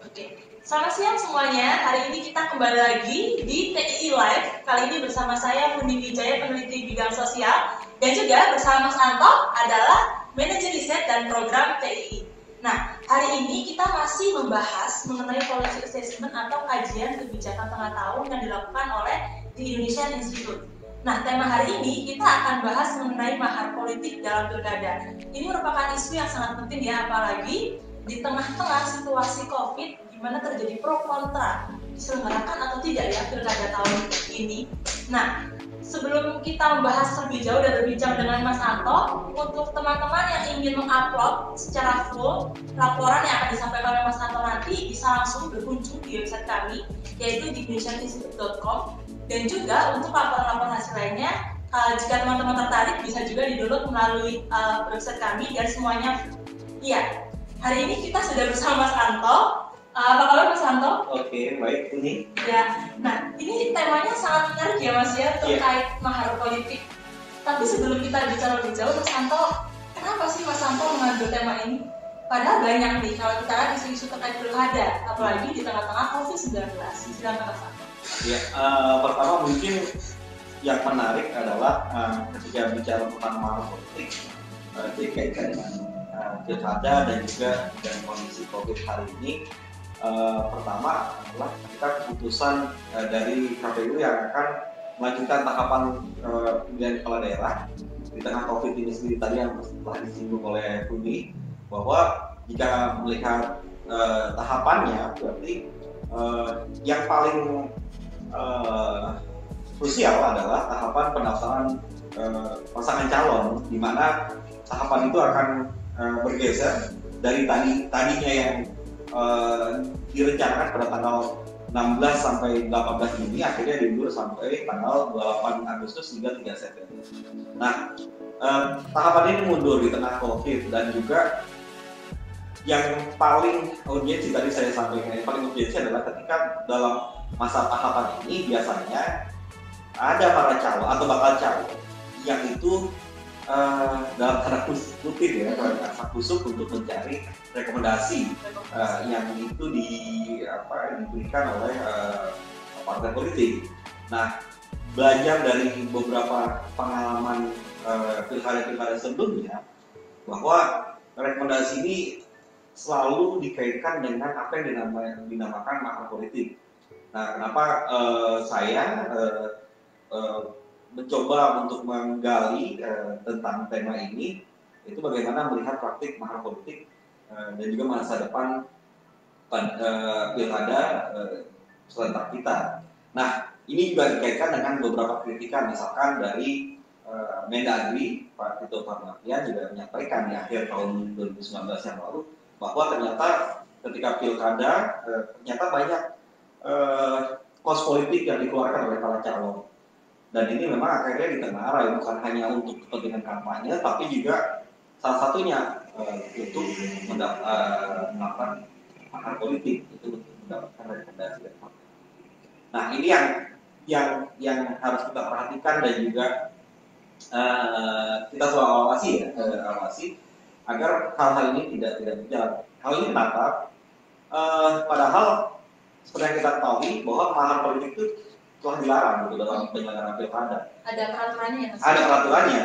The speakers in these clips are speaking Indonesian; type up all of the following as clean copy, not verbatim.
Oke, selamat siang semuanya. Hari ini kita kembali lagi di TII Live. Kali ini bersama saya Pundi Wijaya, peneliti bidang sosial, dan juga bersama Mas Anto adalah manajer riset dan program TII. Nah, hari ini kita masih membahas mengenai policy assessment atau kajian kebijakan tengah tahun yang dilakukan oleh The Indonesian Institute. Nah, tema hari ini kita akan bahas mengenai mahar politik dalam pilkada. Ini merupakan isu yang sangat penting ya, apalagi di tengah-tengah situasi COVID, di mana terjadi pro kontra diselenggarakan atau tidak ya pilkada tahun ini. Nah, sebelum kita membahas lebih jauh dan berbincang dengan Mas Anto, untuk teman-teman yang ingin mengupload secara full laporan yang akan disampaikan oleh Mas Anto nanti, bisa langsung berkunjung di website kami, yaitu di indonesianinstitute.com. Dan juga untuk laporan-laporan hasil lainnya, jika teman-teman tertarik bisa juga di-download melalui website kami dan semuanya. Iya, hari ini kita sudah bersama Mas Anto. Apa kabar Mas Anto? Oke, baik ini. Ya, nah ini temanya sangat menarik ya Mas ya, terkait mahar politik. Tapi sebelum kita bicara lebih jauh, Mas Anto, kenapa sih Mas Anto mengambil tema ini? Padahal banyak nih kalau kita lihat isu-isu terkait pilkada, apalagi di tengah-tengah COVID-19. Silakan Mas Anto. Ya, pertama mungkin yang menarik adalah ketika bicara tentang mahar politik dikaitkan dengan pilkada dan juga dan kondisi COVID hari ini. Pertama adalah ketika keputusan dari KPU yang akan melanjutkan tahapan pemilihan kepala daerah di tengah COVID ini sendiri tadi yang telah disinggung oleh Budi, bahwa jika melihat tahapannya berarti yang paling krusial adalah tahapan pendaftaran pasangan calon, di mana tahapan itu akan bergeser dari tadinya yang direncanakan pada tanggal 16 sampai 18 Juni akhirnya diundur sampai tanggal 28 Agustus hingga 3 September. Nah, tahapan ini mundur di tengah COVID dan juga yang paling urgensi tadi saya sampaikan, yang paling urgensi adalah ketika dalam masa tahapan ini biasanya ada para calon atau bakal calon yang itu dalam tanda kutip ya, tanda kusuk untuk mencari rekomendasi yang itu diberikan oleh partai politik. Nah, belajar dari beberapa pengalaman pilkada-pilkada sebelumnya bahwa rekomendasi ini selalu dikaitkan dengan apa yang dinamakan mahar politik. Nah, kenapa saya mencoba untuk menggali tentang tema ini, itu bagaimana melihat praktik mahar politik dan juga masa depan pilkada serentak kita. Nah, ini juga dikaitkan dengan beberapa kritikan, misalkan dari Mendagri Pak Tito Karnavian juga menyampaikan di akhir tahun 2019 yang lalu bahwa ternyata ketika pilkada ternyata banyak kos politik yang dikeluarkan oleh para calon. Dan ini memang akhirnya ditengarai bukan hanya untuk kepentingan kampanye, tapi juga salah satunya untuk melakukan mahar politik, itu untuk mendapatkan rekomendasi dari partai. Nah, ini yang harus kita perhatikan dan juga kita selalu awasi agar hal-hal ini tidak berjalan. Hal ini kenapa? Padahal seperti yang kita ketahui bahwa mahar politik itu telah dilarang gitu dalam penyelenggaraan pilkada. Ada peraturannya ya? Ada peraturannya.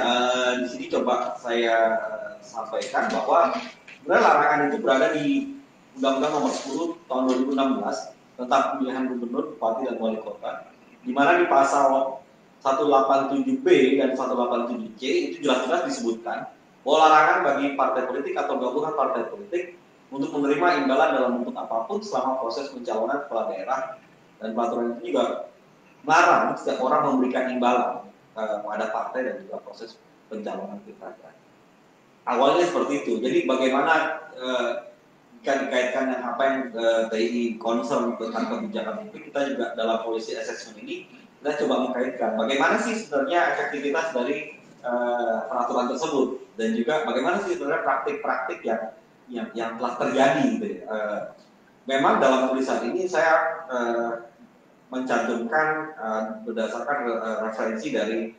Di sini coba saya sampaikan bahwa sebenarnya larangan itu berada di Undang-Undang Nomor 10 Tahun 2016 tentang pemilihan gubernur, bupati dan wali kota, di mana di pasal 187B dan 187C itu jelas-jelas disebutkan bahwa larangan bagi partai politik atau gabungan partai politik untuk menerima imbalan dalam bentuk apapun selama proses pencalonan kepala daerah, dan peraturan itu juga melarang setiap orang memberikan imbalan pada partai dan juga proses pencalonan pilkada. Awalnya seperti itu. Jadi bagaimana jika dikaitkan dengan apa yang TII concern tentang kebijakan publik, kita juga dalam policy assessment ini kita coba mengkaitkan bagaimana sih sebenarnya efektivitas dari peraturan tersebut dan juga bagaimana sih sebenarnya praktik-praktik yang telah terjadi gitu ya. Memang dalam tulisan ini saya mencantumkan berdasarkan referensi dari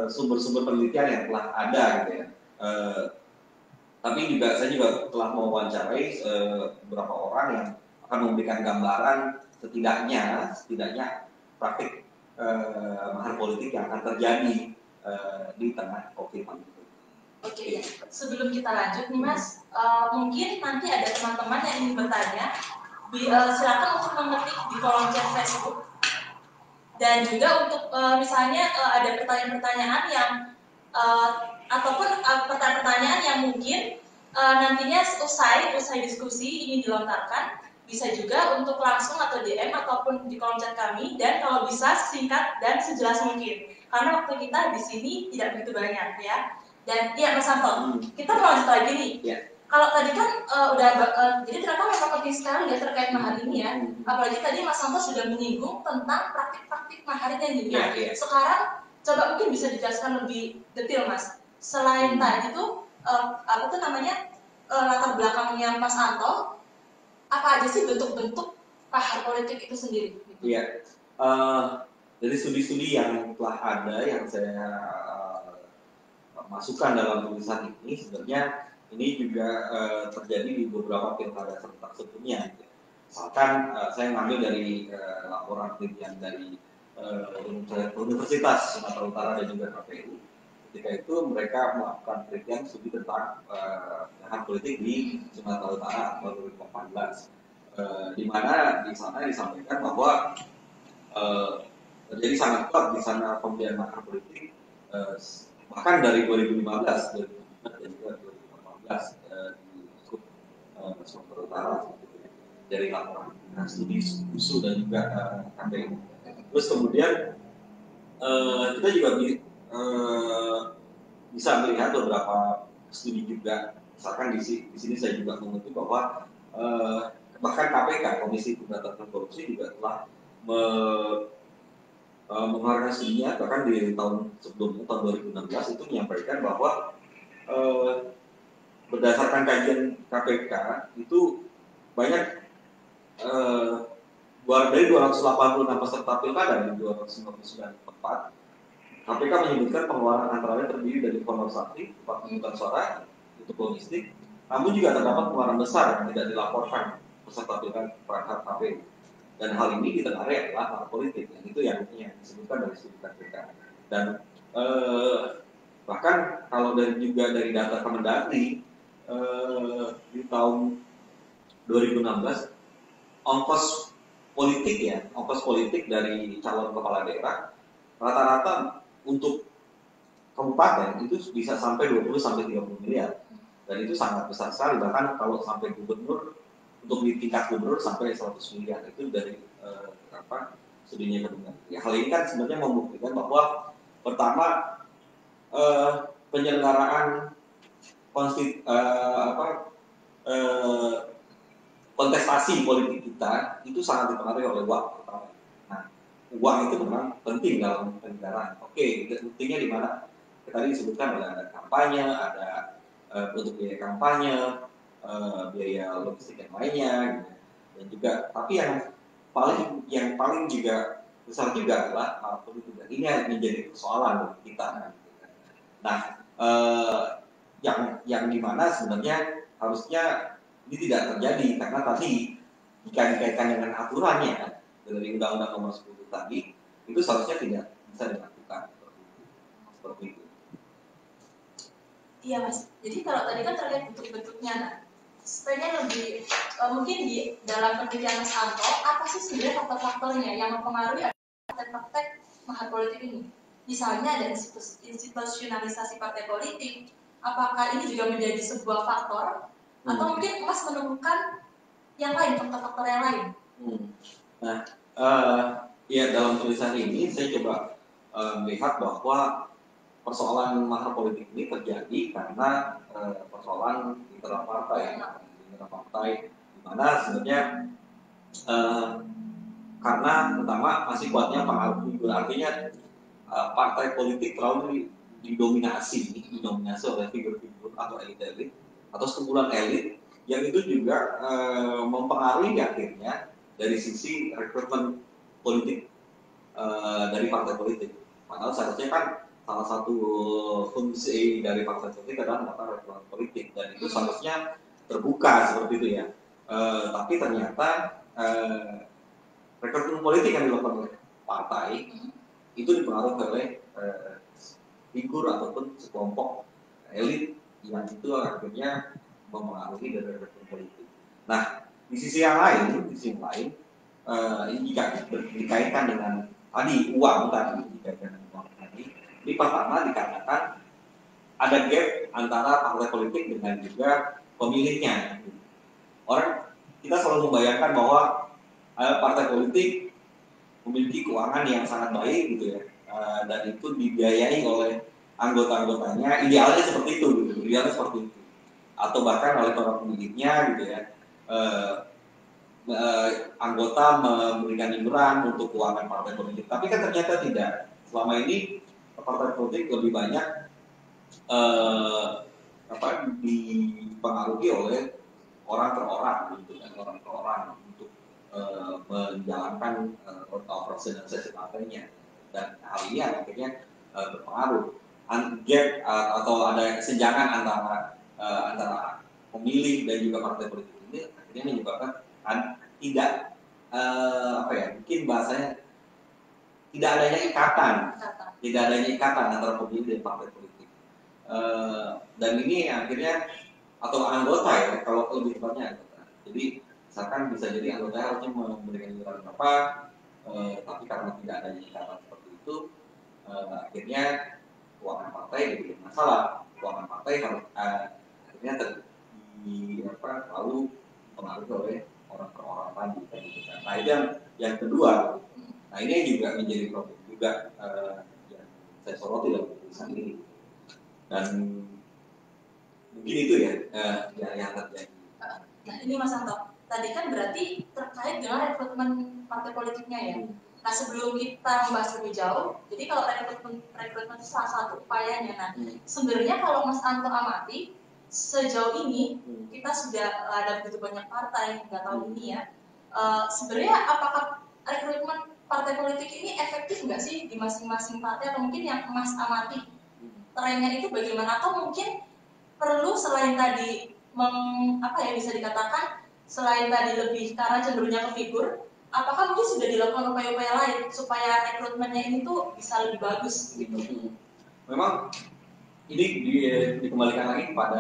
sumber-sumber penelitian yang telah ada gitu ya. Tapi juga saya juga telah mewawancarai beberapa orang yang akan memberikan gambaran setidaknya praktik mahar politik yang akan terjadi di tengah COVID-19. Oke, sebelum kita lanjut nih Mas, mungkin nanti ada teman-teman yang ingin bertanya, silakan untuk mengetik di kolom chat Facebook, dan juga untuk misalnya ada pertanyaan-pertanyaan yang ataupun pertanyaan yang mungkin nantinya usai diskusi ini dilontarkan, bisa juga untuk langsung atau DM ataupun di kolom chat kami, dan kalau bisa singkat dan sejelas mungkin karena waktu kita di sini tidak begitu banyak ya. Dan iya Mas Santo, kita mau lanjut lagi nih. Yeah. Kalau tadi kan jadi ternyata memang penting sekali ya terkait mahar ini ya. Apalagi tadi Mas Santo sudah menyinggung tentang praktik-praktik maharnya nih. Nah, sekarang coba mungkin bisa dijelaskan lebih detail Mas. Selain tadi tuh latar belakangnya Mas Santo, apa aja sih bentuk-bentuk mahar politik itu sendiri? Iya. Dari studi-studi yang telah ada yang saya masukkan dalam tulisan ini, sebenarnya ini juga terjadi di beberapa pilkada serentak sebelumnya. Misalkan saya mengambil dari laporan penelitian dari Universitas Sumatera Utara dan juga KPU. Ketika itu mereka melakukan penelitian studi tentang mahar politik di Sumatera Utara tahun 2018, di mana di sana disampaikan bahwa terjadi sangat kuat di sana pemberian mahar politik, bahkan dari 2015, 2016 dan juga 2018 di Sumatera Utara, dari laporan studi USU dan juga KPU. Terus kemudian kita juga bisa melihat beberapa studi juga, misalkan di sini saya juga mengutip bahwa bahkan KPK, Komisi Pemberantasan Korupsi, juga telah mengeluarkan studinya bahkan di tahun sebelumnya, tahun 2016, itu menyampaikan bahwa berdasarkan kajian KPK itu banyak dari 286 peserta pilkada di 259 tempat, KPK menyebutkan pengeluaran antara lain terdiri dari honor sakti, pemungutan suara, untuk logistik, namun juga terdapat pengeluaran besar yang tidak dilaporkan peserta pilkada terhadap KPU. Dan hal ini ditengarai adalah mahar politik, yang itu yang disebutkan dari studi KPK. Dan bahkan kalau juga dari data Kemendagri di tahun 2016, ongkos politik dari calon kepala daerah rata-rata untuk kabupaten itu bisa sampai 20-30 miliar, dan itu sangat besar sekali. Bahkan kalau sampai gubernur, untuk di tingkat gubernur sampai 100 miliar, itu dari studinya Kemendagri. Ya, hal ini kan sebenarnya membuktikan bahwa pertama penyelenggaraan kontestasi politik kita itu sangat dipengaruhi oleh uang pertama. Nah, uang itu memang penting dalam penyelenggaraan. Oke, buktinya di mana? Tadi disebutkan ada kampanye, ada untuk biaya kampanye, biaya logistik yang lainnya, gitu. Dan juga, tapi yang paling juga besar juga adalah mahar politik, dan ini yang menjadi persoalan bagi kita. Nah, yang dimana sebenarnya harusnya ini tidak terjadi, karena tadi jika dikaitkan dengan aturannya dari Undang-Undang Nomor 10 tadi, itu seharusnya tidak bisa dilakukan seperti itu. Iya Mas, jadi kalau tadi kan terkait bentuk-bentuknya, nah, sebenarnya lebih mungkin di dalam penelitian Mas Anto, apa sih sebenarnya faktor-faktornya yang mempengaruhi praktek-praktek mahar politik ini? Misalnya ada institusionalisasi partai politik, apakah ini juga menjadi sebuah faktor? Atau mungkin Mas menemukan yang lain, faktor-faktor yang lain? Nah, ya dalam tulisan ini saya coba melihat bahwa persoalan mahar politik ini terjadi karena persoalan internal partai, di mana sebenarnya karena pertama masih kuatnya pengaruh figur, artinya partai politik terlalu didominasi oleh figur-figur atau elit-elit atau sekumpulan elit, yang itu juga mempengaruhi akhirnya dari sisi rekrutmen politik dari partai politik. Padahal seharusnya kan salah satu fungsi dari partai politik adalah melakukan rekrutmen politik, dan itu seharusnya terbuka seperti itu ya. Tapi ternyata rekrutmen politik yang dilakukan oleh partai itu dipengaruhi oleh figur ataupun sekelompok elit yang itu akhirnya mempengaruhi dari rekrutmen politik. Nah, di sisi lain, ini jika dikaitkan dengan tadi uang di pertama dikatakan ada gap antara partai politik dengan juga pemilihnya. Kita selalu membayangkan bahwa partai politik memiliki keuangan yang sangat baik gitu ya, dan itu dibiayai oleh anggota-anggotanya, idealnya seperti itu, atau bahkan oleh para pemilihnya gitu ya. Anggota memberikan iuran untuk keuangan partai politik, tapi kan ternyata tidak. Selama ini partai politik lebih banyak dipengaruhi oleh orang per orang gitu kan, untuk menjalankan organisasi partainya, dan hal ini akhirnya berpengaruh gap atau ada kesenjangan antara pemilih dan juga partai politik ini akhirnya menyebabkan tidak mungkin bahasanya tidak adanya ikatan antara pemilih dan partai politik, dan ini akhirnya atau anggota ya, kalau lebih tepatnya anggota. Jadi misalkan bisa jadi anggota harusnya memberikan iuran berapa, tapi karena tidak adanya ikatan seperti itu, akhirnya keuangan partai jadi masalah. Keuangan partai harus akhirnya lalu dipengaruhi oleh orang per orang tadi. Nah, itu yang kedua. Nah, ini juga menjadi problem juga yang saya soroti dalam tulisan ini. Dan mungkin itu ya yang terjadi. Nah, ini Mas Anto, tadi kan berarti terkait dengan rekrutmen partai politiknya ya. Nah, sebelum kita membahas lebih jauh, jadi kalau rekrutmen itu salah satu upayanya. Nah, sebenarnya kalau Mas Anto amati, sejauh ini kita sudah ada begitu banyak partai hingga tahun ini ya. Sebenarnya apakah rekrutmen partai politik ini efektif nggak sih di masing-masing partai, atau mungkin yang Mas amati trennya itu bagaimana, atau mungkin perlu selain tadi bisa dikatakan selain tadi lebih karena cenderungnya ke figur, apakah mungkin sudah dilakukan upaya-upaya lain supaya rekrutmennya ini tuh bisa lebih bagus gitu? Memang ini dikembalikan lagi kepada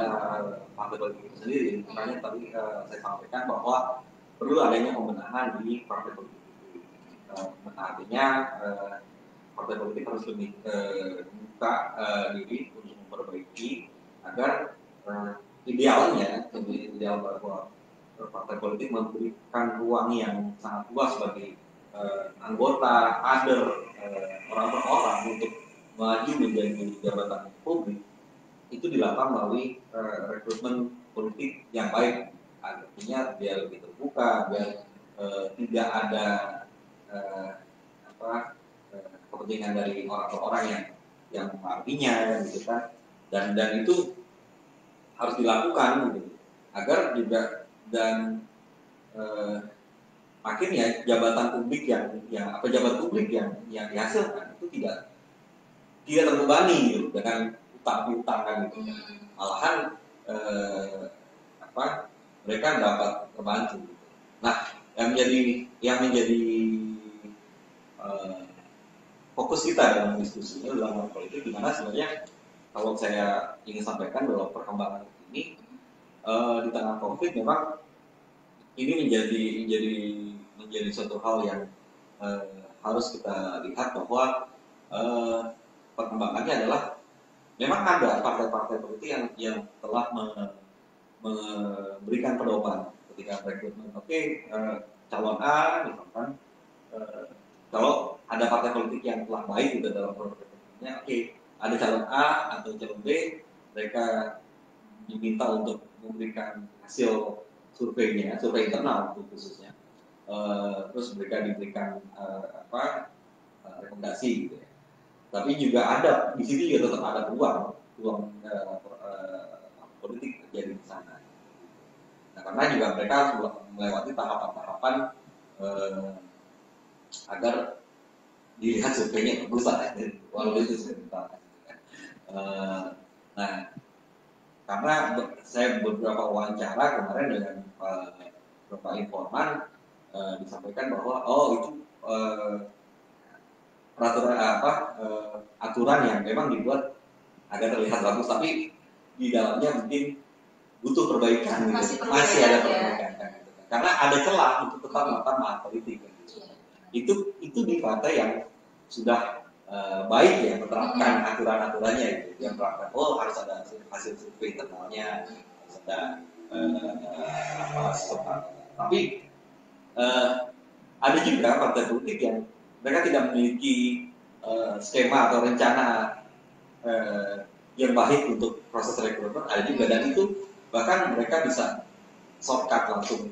partai politik itu sendiri. Makanya tadi saya sampaikan bahwa perlu adanya pembenahan di partai politik itu. Artinya partai politik harus lebih membuka diri untuk memperbaiki agar ideal bahwa partai politik memberikan ruang yang sangat luas bagi anggota, kader, orang per orang untuk maju menjadi jabatan publik, itu dilakukan melalui rekrutmen politik yang baik. Artinya biar lebih terbuka, biar tidak ada kepentingan dari orang per orang yang mengartinya gitu kan, dan itu harus dilakukan gitu, agar juga dan akhirnya jabatan publik pejabat publik yang dihasilkan itu tidak terbebani gitu dengan utang kan gitu. Malahan mereka dapat terbantu. Nah, yang menjadi fokus kita dalam diskusinya dalam politik, di mana sebenarnya kalau saya ingin sampaikan bahwa perkembangan ini di tengah konflik memang ini menjadi suatu hal yang harus kita lihat bahwa perkembangannya adalah memang ada partai-partai politik yang telah memberikan pedoman ketika rekrutmen. Calon A misalkan, kalau ada partai politik yang telah baik gitu dalam rekrutmennya, ada calon A atau calon B, mereka diminta untuk memberikan hasil survei internal khususnya, terus mereka diberikan rekomendasi gitu ya. Tapi juga ada di sini juga tetap ada peluang politik terjadi di sana. Nah, karena juga mereka harus melewati tahapan-tahapan agar dilihat surveinya bagus lah, walaupun itu sebentar. Nah, karena saya beberapa wawancara kemarin dengan beberapa informan, disampaikan bahwa itu peraturan aturan yang memang dibuat agar terlihat bagus, tapi di dalamnya mungkin butuh perbaikan, masih ada perbaikan kan, gitu. Karena ada celah untuk tetap melakukan mahar politik kan, gitu. Itu di partai yang sudah baik ya menerapkan aturan-aturannya itu, yang menerapkan harus ada hasil survei internalnya, harus ada tapi ada juga partai politik yang mereka tidak memiliki skema atau rencana yang baik untuk proses rekrutmen, ada juga, dan itu bahkan mereka bisa shortcut langsung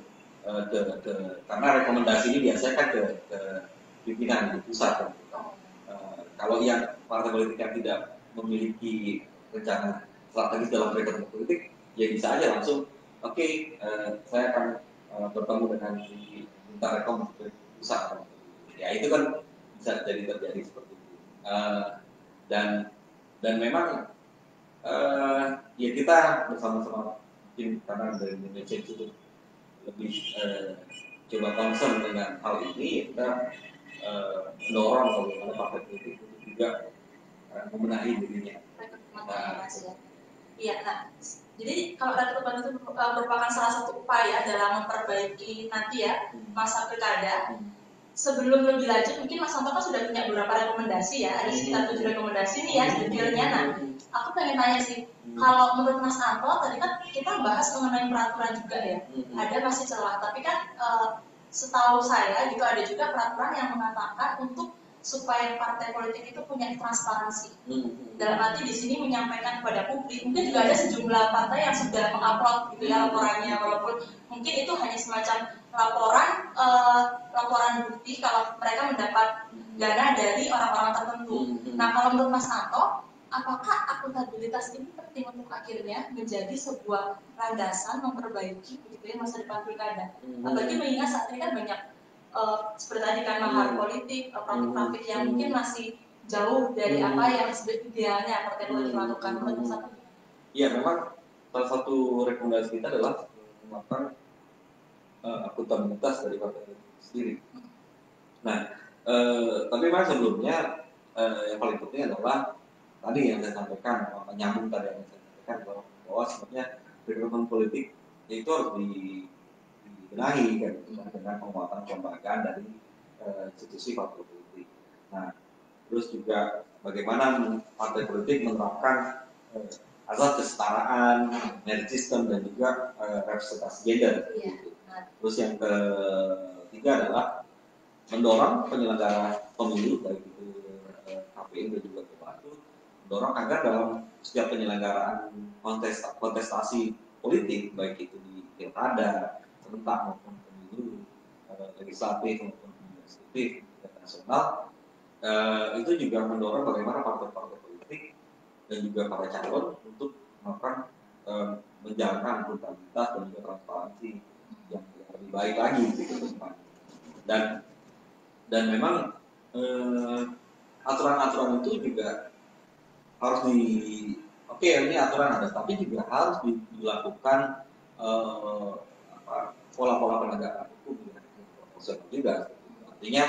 karena rekomendasi ini biasanya kan ke pimpinan di pusat kan. Kalau yang partai politik yang tidak memiliki rencana strategis dalam rekrutmen politik, ya bisa aja langsung saya akan bertemu dengan minta rekom ke pusat. Ya itu kan bisa terjadi seperti itu. Dan memang ya kita bersama-sama mungkin karena dari Indonesia itu lebih coba concern dengan hal ini, ya kita mendorong bagaimana partai politik untuk juga membenahi dirinya. Iya, nah, jadi kalau rekrutmen itu merupakan salah satu upaya dalam memperbaiki nanti ya masa pilkada. Sebelum lebih lanjut, mungkin Mas Anto kan sudah punya beberapa rekomendasi ya, ada sekitar 7 rekomendasi nih ya detailnya. Nah, aku pengen tanya sih, kalau menurut Mas Anto, tadi kan kita bahas mengenai peraturan juga ya, ada masih celah, tapi kan setahu saya gitu ada juga peraturan yang mengatakan untuk supaya partai politik itu punya transparansi. Dalam arti di sini menyampaikan kepada publik, mungkin juga ada sejumlah partai yang sudah mengupload gitu ya laporannya, walaupun mungkin itu hanya semacam laporan bukti kalau mereka mendapat dana dari orang-orang tertentu. Nah, kalau menurut Mas Anto, apakah akuntabilitas ini penting untuk akhirnya menjadi sebuah landasan memperbaiki gitu ya masa depan pilkada? Apalagi mengingat saat ini kan banyak seperti tadi kan mahar politik, praktik-praktik yang mungkin masih jauh dari apa yang idealnya partai politik lakukan. Menurut Mas Anto? Iya, memang salah satu rekomendasi kita adalah melakukan akuntabilitas dari partai politik sendiri. Nah, tapi memang sebelumnya yang paling penting adalah tadi yang saya sampaikan, menyambung tadi yang saya sampaikan bahwa sebenarnya rekrutmen politik itu harus dibenahi kan, dengan penguatan kelembagaan dari institusi partai politik. Nah, terus juga bagaimana partai politik menerapkan asas kesetaraan, merit system, dan juga representasi gender. Gitu. Terus yang ketiga adalah mendorong penyelenggara pemilu baik itu KPU dan juga Bawaslu, mendorong agar dalam setiap penyelenggaraan kontestasi politik baik itu di pilkada, serentak maupun pemilu legislatif maupun legislatif nasional, itu juga mendorong bagaimana partai-partai politik dan juga para calon untuk melakukan menjalankan akuntabilitas dan juga transparansi yang lebih baik lagi gitu ke depan. Dan memang aturan-aturan itu juga harus ini aturan ada, tapi juga harus dilakukan pola-pola penegakan hukum yang proporsional juga. Artinya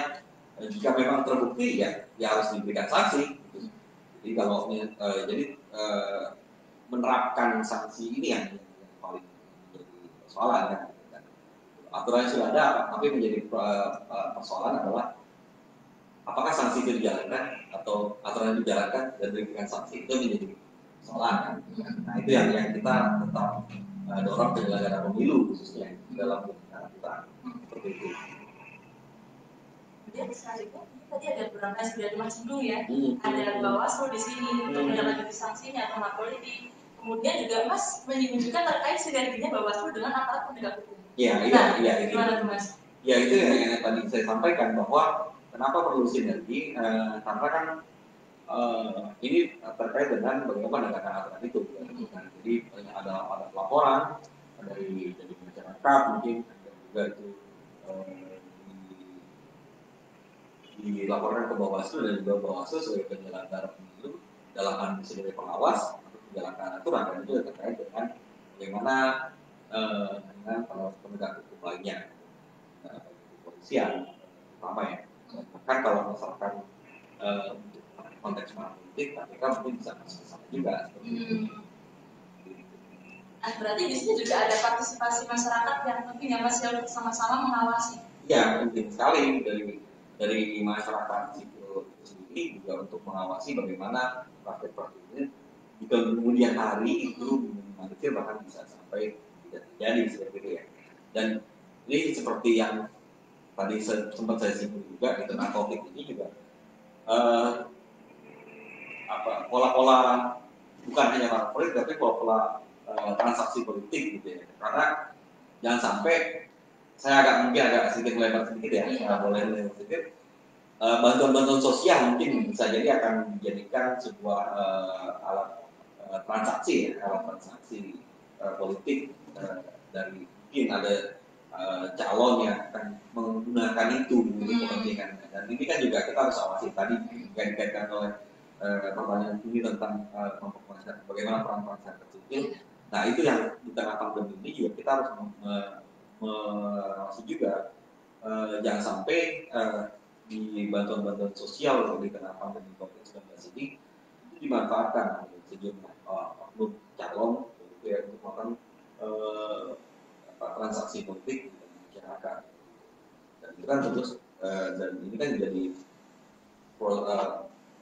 jika memang terbukti ya harus diberikan sanksi. Gitu. Jadi kalau menerapkan sanksi ini yang paling menjadi persoalan kan. Aturan sudah ada, tapi menjadi persoalan adalah apakah sanksi itu dijalankan atau aturan dijalankan dan diberikan sanksi, itu menjadi persoalan kan. Nah itu yang kita tetap dorong penyelenggara pemilu khususnya dalam aturan seperti itu. Kemudian selanjutnya tadi ada beberapa yang sudah dimaksudkan ya, ada Bawaslu di sini untuk menjalankan sanksinya atau hak politik. Kemudian juga Mas menunjukkan terkait sinerginya Bawaslu dengan aparat penegak hukum. Iya. Gimana tuh Mas? Ya itu yang tadi saya sampaikan bahwa kenapa perlu sinergi, karena kan ini terkait dengan bagaimana penegakan aturan itu. Jadi ada laporan dari masyarakat mungkin juga itu dilaporkan ke Bawaslu, dan juga Bawaslu sebagai penyelenggara pemilu dalam hal sebagai pengawas untuk menjalankan aturan, dan itu terkait dengan bagaimana dengan penegak hukum lainnya, sosial pertama ya. Bahkan kalau misalkan untuk konteks politik, KPK mungkin bisa masuk ke sana juga. Berarti di sini juga ada partisipasi masyarakat yang penting ya Mas, yang sama-sama mengawasi. Iya, penting sekali dari masyarakat sipil sendiri juga untuk mengawasi bagaimana praktek-praktek ini di kemudian hari itu meminimalisir bahkan bisa sampai tidak terjadi seperti itu ya. Dan ini seperti yang tadi sempat saya singgung juga di tengah COVID ini juga pola-pola bukan hanya politik tapi pola-pola transaksi politik gitu ya. Karena jangan sampai saya agak sedikit melebar sedikit ya, boleh melebar sedikit. Bantuan-bantuan sosial mungkin bisa jadi akan dijadikan sebuah alat transaksi ya, alat transaksi politik dari mungkin ada calon yang akan menggunakan itu untuk kepentingan. Dan ini kan juga kita harus awasi tadi dikaitkan oleh pertanyaan ini tentang bagaimana peran masyarakat sipil. Nah itu yang di tengah pandemi ini juga kita harus mengawasi juga jangan sampai di bantuan-bantuan sosial di tengah pandemi COVID-19 ini itu dimanfaatkan oleh sejumlah oknum calon ya, untuk melakukan transaksi politik di masyarakat. Dan itu kan terus dan ini kan menjadi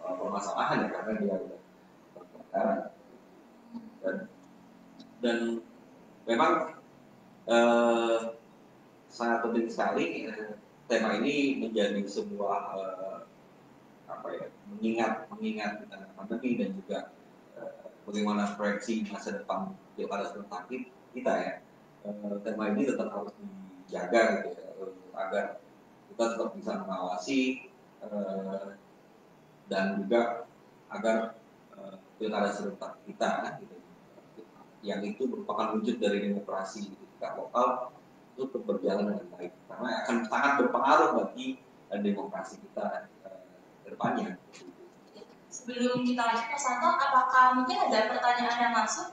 permasalahan ya karena dia sudah berpelanggaran dan memang sangat penting sekali tema ini menjadi sebuah mengingat di tengah pandemi dan juga bagaimana proyeksi masa depan pilkada serentak kita ya. Tema ini tetap harus dijaga gitu ya, agar kita tetap bisa mengawasi dan juga agar pilkada serentak kita gitu, yang itu merupakan wujud dari demokrasi di tingkat lokal itu berjalan dengan baik karena akan sangat berpengaruh bagi demokrasi kita ke depannya. Sebelum kita lanjut Mas Santo, apakah mungkin ada pertanyaan yang masuk?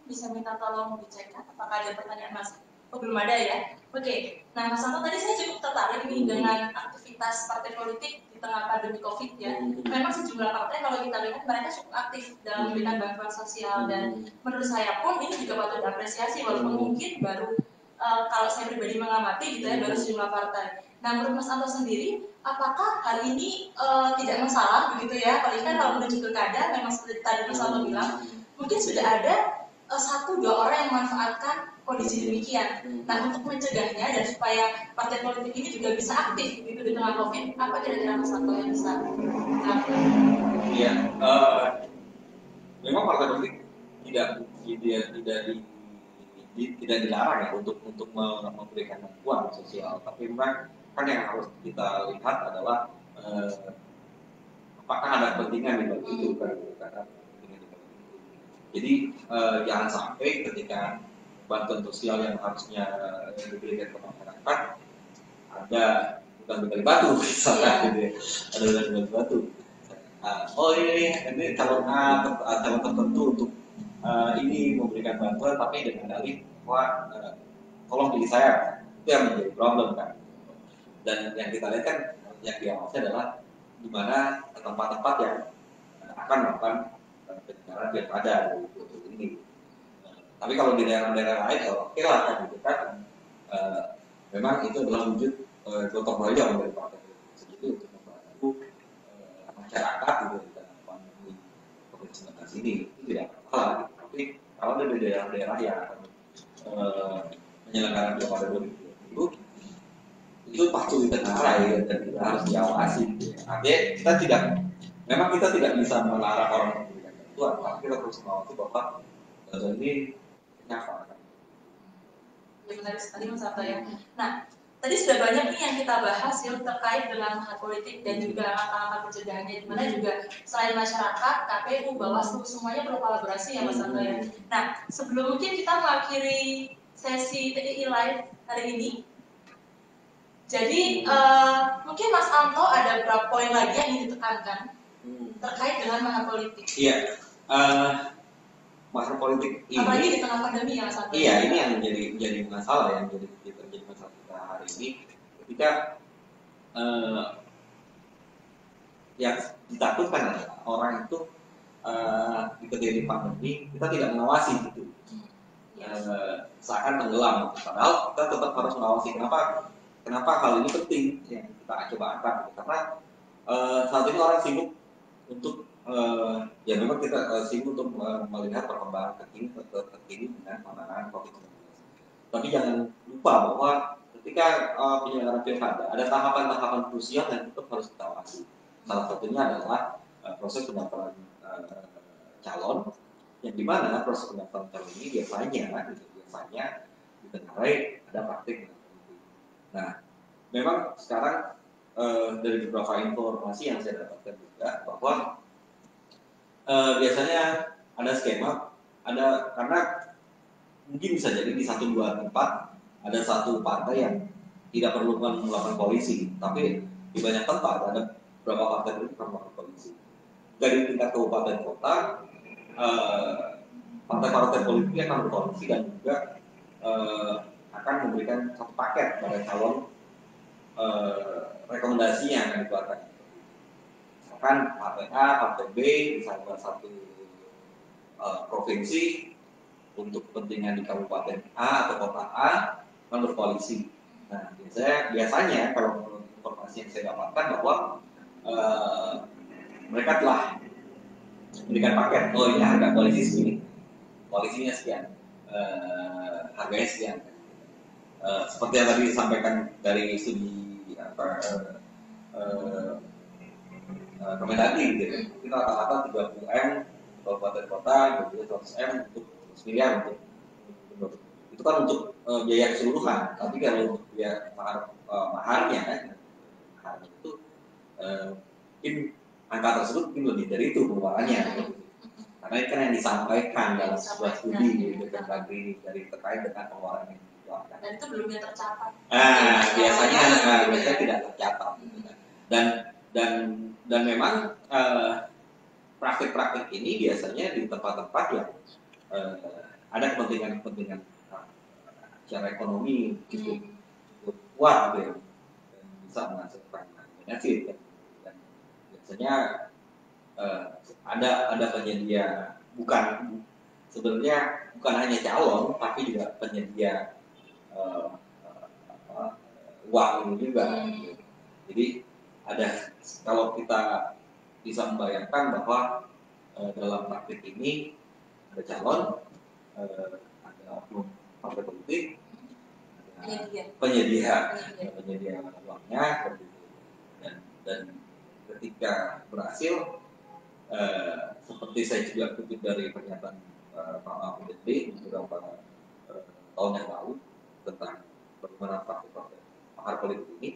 Bisa minta tolong dicek apakah ada pertanyaan masuk? Oh, belum ada ya? Oke. Nah Mas Santo, tadi saya cukup tertarik nih dengan aktivitas partai politik di tengah pandemi COVID ya. Memang sejumlah partai kalau kita lihat mereka cukup aktif dalam memberikan bantuan sosial dan menurut saya pun ini juga patut diapresiasi walaupun mungkin baru kalau saya pribadi mengamati gitu ya baru sejumlah partai. Nah menurut Mas Anto sendiri, apakah hal ini tidak masalah begitu ya? Paling kan kalau menuju pilkada memang seperti tadi Mas Anto bilang, mungkin sudah ada 1-2 orang yang memanfaatkan kondisi demikian. Nah untuk mencegahnya dan supaya partai politik ini juga bisa aktif gitu di tengah COVID, apa kira-kira Mas Anto yang bisa dilakukan? Iya, memang partai politik tidak dilarang ya untuk memberikan bantuan sosial, tapi memang kan yang harus kita lihat adalah apakah ada kepentingan di balik itu kan. Jadi jangan sampai ketika bantuan sosial yang harusnya diberikan ke masyarakat ada bukan gali batu misalnya gitu ya. Ada gali batu. Oh ini calon A calon tertentu untuk ini memberikan bantuan tapi dengan dalih wah tolong pilih saya, itu yang menjadi problem kan. Dan yang kita lihat kan yang diawasi adalah di mana tempat-tempat yang akan melakukan penyelenggaraan pilkada ini. Tapi kalau di daerah-daerah lain oke lah kan gitu kan. Memang itu adalah wujud gotong royong dari partai sendiri untuk membantu masyarakat gitu di tengah pandemi COVID-19 ini, itu tidak masalah. Tapi kalau ada di daerah-daerah yang akan menyelenggarkan pilkada 2020 itu pasti ditengarai dan kita harus diawasi. Artinya memang kita tidak bisa melarang orang memberikan bantuan, tapi kita harus mengawasi bahwa ini nyata. Ya benar sekali Mas Santo ya. Nah, tadi sudah banyak nih yang kita bahas ya terkait dengan mahar politik dan juga langkah-langkah pencegahannya, di mana juga selain masyarakat, KPU, Bawaslu semuanya berkolaborasi ya Mas Santo ya. Nah, sebelum mungkin kita mengakhiri sesi TII Live hari ini, jadi mungkin Mas Anto ada beberapa poin lagi yang ingin ditekankan terkait dengan mahar politik. Iya, mahar politik ini. Apalagi di tengah pandemi ya Mas Anto. Iya, ini yang menjadi masalah yang terjadi masalah kita hari ini. Ketika eh, yang ditakutkan adalah orang itu di kejadian pandemi kita tidak mengawasi gitu, seakan tenggelam. Padahal kita tetap harus mengawasi. Kenapa hal ini penting yang kita coba angkat? Karena saat ini orang sibuk untuk ya memang kita sibuk untuk melihat perkembangan terkini dengan penanganan COVID-19. Tapi jangan lupa bahwa ketika penyelenggaraan pilkada ada tahapan-tahapan krusial yang tetap harus kita awasi. Salah satunya adalah proses pendaftaran calon, yang dimana proses pendaftaran calon ini biasanya ditengarai ada praktik. Nah, memang sekarang dari beberapa informasi yang saya dapatkan juga bahwa biasanya ada skema, karena mungkin bisa jadi di 1-2 tempat ada satu partai yang tidak perlu melakukan koalisi, tapi di banyak tempat ada beberapa partai itu perlu melakukan koalisi. Dari tingkat kabupaten kota, partai-partai politik akan berkoalisi dan juga akan memberikan satu paket pada calon rekomendasi yang akan dikeluarkan. Misalkan partai A, partai B, misalkan satu provinsi untuk kepentingan di kabupaten A atau kota A akan berkoalisi. Nah, biasanya kalau informasi yang saya dapatkan bahwa mereka telah memberikan paket, oh ini harga koalisi segini, koalisinya sekian, harganya sekian. Seperti yang tadi disampaikan dari studi Kemendagri gitu, kita rata-rata 30M kabupaten kota, 100M untuk 100 miliar untuk itu kan untuk biaya keseluruhan. Tapi kalau untuk biaya maharnya itu mungkin angka tersebut mungkin lebih dari itu pengeluarannya. Karena itu kan yang disampaikan dalam sebuah studi gitu, dari terkait dengan pengeluaran yang dikeluarkan. Dan itu belum tercapai. Biasanya tidak tercatat. Dan memang praktik-praktik ini biasanya di tempat-tempat yang ada kepentingan secara ekonomi cukup kuat gitu, dan bisa menghasilkan benefit. Dan biasanya ada penyedia, sebenarnya bukan hanya calon tapi juga penyedia uang ini juga. Jadi kalau kita bisa membayangkan bahwa dalam praktik ini ada calon, ada oknum partai politik, penyedia uangnya, dan ketika berhasil, seperti saya juga kutip dari pernyataan Pak Mahfud MD beberapa tahun yang lalu tentang bagaimana praktik mahar politik ini,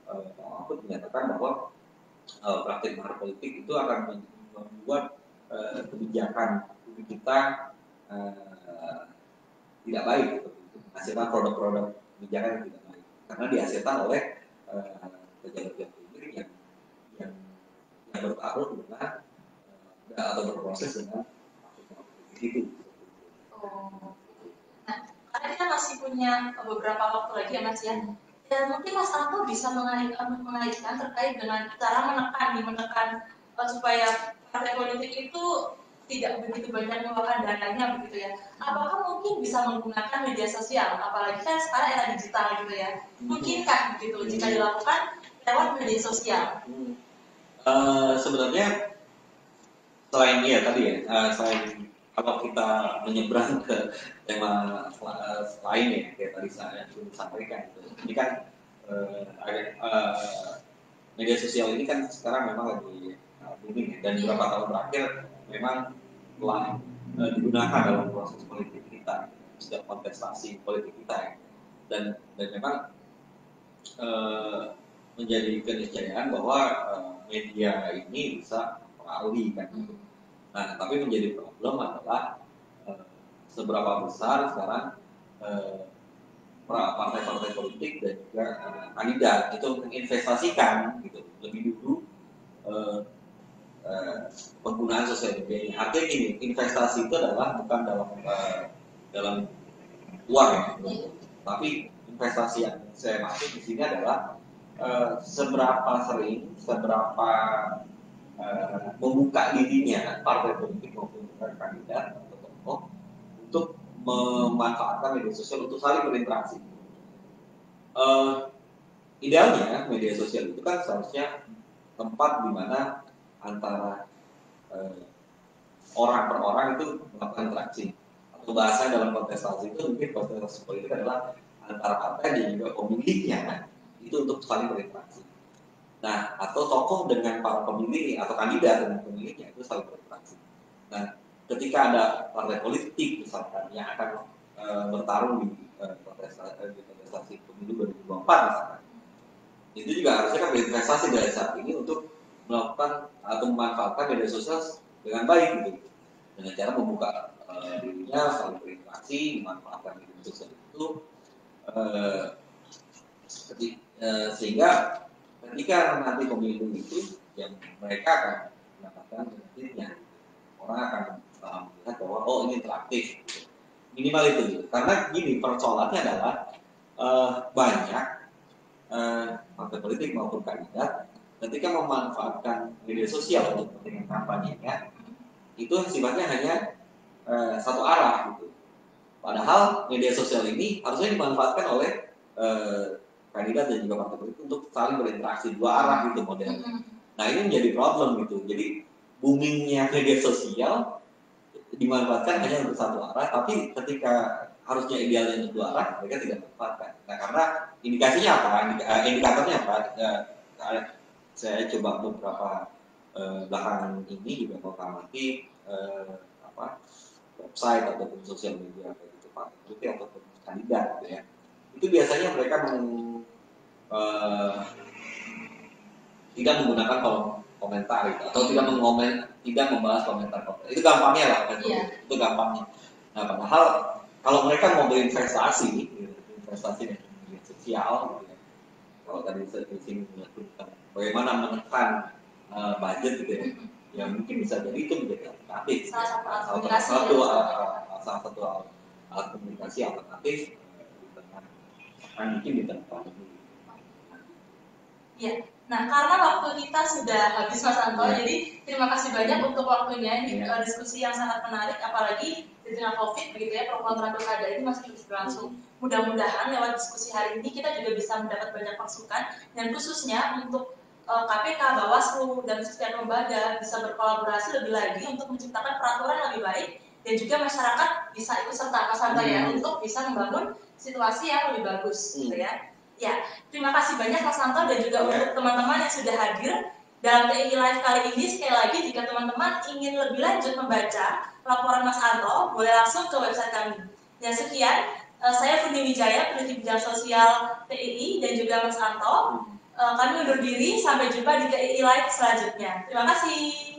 Pak Mahfud menyatakan bahwa praktik mahar politik itu akan membuat kebijakan publik kita tidak baik, menghasilkan produk-produk kebijakan yang tidak baik karena dihasilkan oleh pejabat-pejabat publik yang bertaruh dengan atau berproses dengan itu. Nah, karena kita masih punya beberapa waktu lagi ya Mas ya. Dan mungkin Mas Anto bisa mengaitkan terkait dengan cara menekan supaya partai politik itu tidak begitu banyak mengeluarkan dananya begitu ya. Apakah mungkin bisa menggunakan media sosial, apalagi kan sekarang era digital gitu ya. Mungkinkah begitu jika dilakukan lewat media sosial? Sebenarnya selain selain kalau kita menyeberang ke tema lain ya, kayak tadi saya sudah sampaikan, ini kan media sosial ini kan sekarang memang lagi booming ya, dan beberapa tahun terakhir memang telah digunakan dalam proses politik kita, setiap kontestasi politik kita ya. Dan memang menjadi keniscayaan bahwa media ini bisa mempengaruhi kan. Nah, tapi menjadi problem adalah seberapa besar sekarang partai-partai politik dan juga kandidat itu menginvestasikan gitu lebih dulu penggunaan sosial media. Artinya gini, investasi itu adalah bukan dalam uang ya, tapi investasi yang saya maksud di sini adalah seberapa sering, seberapa membuka dirinya partai politik maupun kandidat atau tokoh untuk memanfaatkan media sosial untuk saling berinteraksi. Idealnya media sosial itu kan seharusnya tempat di mana antara orang per orang itu melakukan interaksi. Atau bahasa dalam kontestasi itu mungkin kontestasi politik adalah antara partai dan juga pemilihnya itu untuk saling berinteraksi. Nah, atau tokoh dengan para pemilih atau kandidat dengan pemilihnya itu saling berinteraksi. Nah, ketika ada partai politik misalkan yang akan bertarung di kontestasi pemilu 2024 misalkan, itu juga harusnya kan berinvestasi dari saat ini untuk melakukan atau memanfaatkan media sosial dengan baik gitu, dengan cara membuka dirinya saling berinteraksi, memanfaatkan media sosial itu sehingga ketika nanti pemilu itu yang mereka akan mendapatkan benefitnya, orang akan melihat bahwa oh ini interaktif gitu. Minimal itu gitu. Karena gini, persoalannya adalah banyak partai politik maupun kandidat ketika memanfaatkan media sosial untuk kepentingan kampanyenya itu sifatnya hanya satu arah gitu. Padahal media sosial ini harusnya dimanfaatkan oleh kandidat dan juga partai politik untuk saling berinteraksi dua arah gitu modelnya. Nah ini menjadi problem gitu. Jadi boomingnya media sosial dimanfaatkan hanya untuk satu arah, tapi ketika harusnya idealnya untuk dua arah mereka tidak manfaatkan. Nah karena indikasinya apa? Indikatornya apa? Saya coba beberapa belakangan ini juga mengamati website ataupun sosial media kayak gitu partai politik ataupun kandidat gitu ya. Itu biasanya mereka tidak menggunakan kolom komentar gitu, atau tidak membahas komentar. Itu gampangnya lah kan, itu gampangnya. Nah padahal kalau mereka mau berinvestasi, investasi di media sosial, gitu ya. Kalau tadi saya sini menyebutkan bagaimana menekan budget gitu ya, mungkin bisa jadi itu menjadi alternatif. Salah satu alat komunikasi alternatif mungkin di tengah pandemi. Ya, nah karena waktu kita sudah habis Mas Anto, jadi terima kasih banyak untuk waktunya. Ini diskusi yang sangat menarik, apalagi di tengah COVID begitu ya, pro kontra pilkada ini masih terus berlangsung. Mudah-mudahan lewat diskusi hari ini kita juga bisa mendapat banyak masukan, dan khususnya untuk KPK, Bawaslu, dan setiap lembaga bisa berkolaborasi lebih lagi untuk menciptakan peraturan yang lebih baik, dan juga masyarakat bisa ikut serta Mas Anto ya, untuk bisa membangun situasi yang lebih bagus gitu ya. Ya, terima kasih banyak Mas Anto dan juga untuk teman-teman yang sudah hadir dalam TII Live kali ini. Sekali lagi, jika teman-teman ingin lebih lanjut membaca laporan Mas Anto, boleh langsung ke website kami. Dan sekian, saya Funi Wijaya, peneliti bidang sosial TII, dan juga Mas Anto. Kami undur diri, sampai jumpa di TII Live selanjutnya. Terima kasih.